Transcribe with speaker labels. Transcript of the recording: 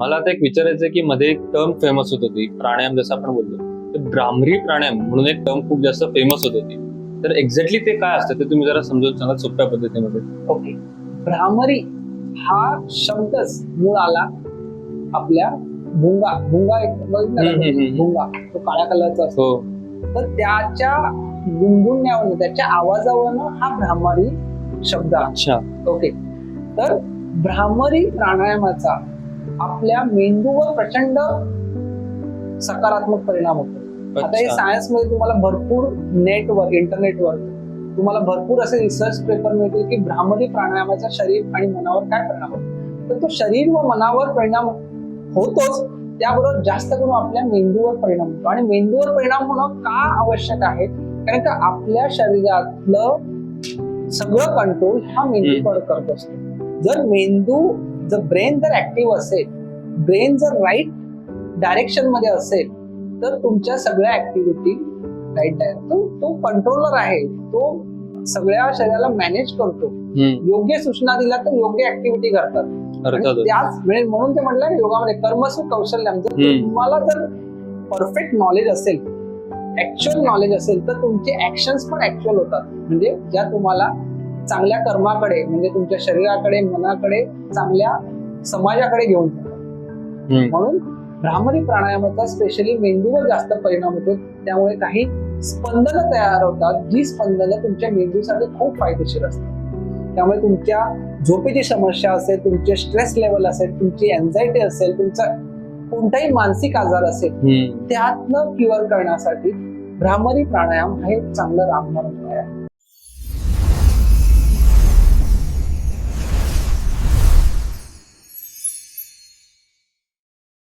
Speaker 1: मला आता एक विचारायचं की मध्ये एक टर्म फेमस होत होती प्राणायाम, जसं आपण बोललो तर भ्रामरी प्राणायाम म्हणून एक टर्म खूप जास्त फेमस होत होती. तर एक्झॅक्टली ते काय असतं ते तुम्ही जरा समजून सांगा सोप्या पद्धतीमध्ये.
Speaker 2: ओके. भ्रामरी हा शब्दच मूळ आला आपल्या भुंगा. भुंगा एक बघितलं का? भुंगा तो काळ्या कलरचा असतो.
Speaker 1: हो.
Speaker 2: तर त्याच्या गुणगुणण्यावरून त्याच्या आवाजावरनं हा भ्रामरी शब्द आला.
Speaker 1: अच्छा.
Speaker 2: ओके. तर भ्रामरी प्राणायामाचा आपल्या मेंदूवर प्रचंड सकारात्मक परिणाम होतो. आता हे सायन्स मध्ये तुम्हाला भरपूर नेटवर इंटरनेटवर तुम्हाला भरपूर असे रिसर्च पेपर मिळतील की भ्रामरी प्राणायामाचा शरीर आणि मनावर काय परिणाम होतो. तर तो शरीर व मनावर परिणाम होतोच, त्याबरोबर जास्त करून आपल्या मेंदूवर परिणाम होतो. आणि मेंदूवर परिणाम होणं का आवश्यक आहे, कारण का आपल्या शरीरातलं सगळं कंट्रोल हा मेंदूकडे करत असतो. जर ब्रेन जर ऍक्टिव्ह असेल, ब्रेन जर राईट डायरेक्शन मध्ये असेल, तर तुमच्या सगळ्या ऍक्टिव्हिटी राईट डायरेक्शन, तो कंट्रोलर आहे, तो सगळ्या शरीराला मॅनेज करतो. योग्य सूचना दिला तर योग्य ऍक्टिव्हिटी करतात. त्याच वेळेस म्हणून ते म्हटलं योगामध्ये कर्मसु कौशल्यम. जर तुम्हाला जर परफेक्ट नॉलेज असेल, ऍक्च्युअल नॉलेज असेल, तर तुमचे ऍक्शन्स पण ऍक्च्युअल होतात. म्हणजे ज्या तुम्हाला चांगल्या कर्माकडे, म्हणजे तुमच्या शरीराकडे, मनाकडे, चांगल्या समाजाकडे घेऊन जातात. म्हणून भ्रामरी प्राणायामाचा स्पेशली मेंदूवर जास्त परिणाम होतो. त्यामुळे काही स्पंदनं तयार होतात, जी स्पंदनं तुमच्या मेंदूसाठी खूप फायदेशीर असतात. त्यामुळे तुमच्या झोपेची समस्या असेल, तुमचे स्ट्रेस लेवल असेल, तुमची एन्झायटी असेल, तुमचा कोणताही मानसिक आजार असेल, त्यातनं क्युअर करण्यासाठी भ्रामरी प्राणायाम हा एक चांगलं रामबाण उपाय आहे.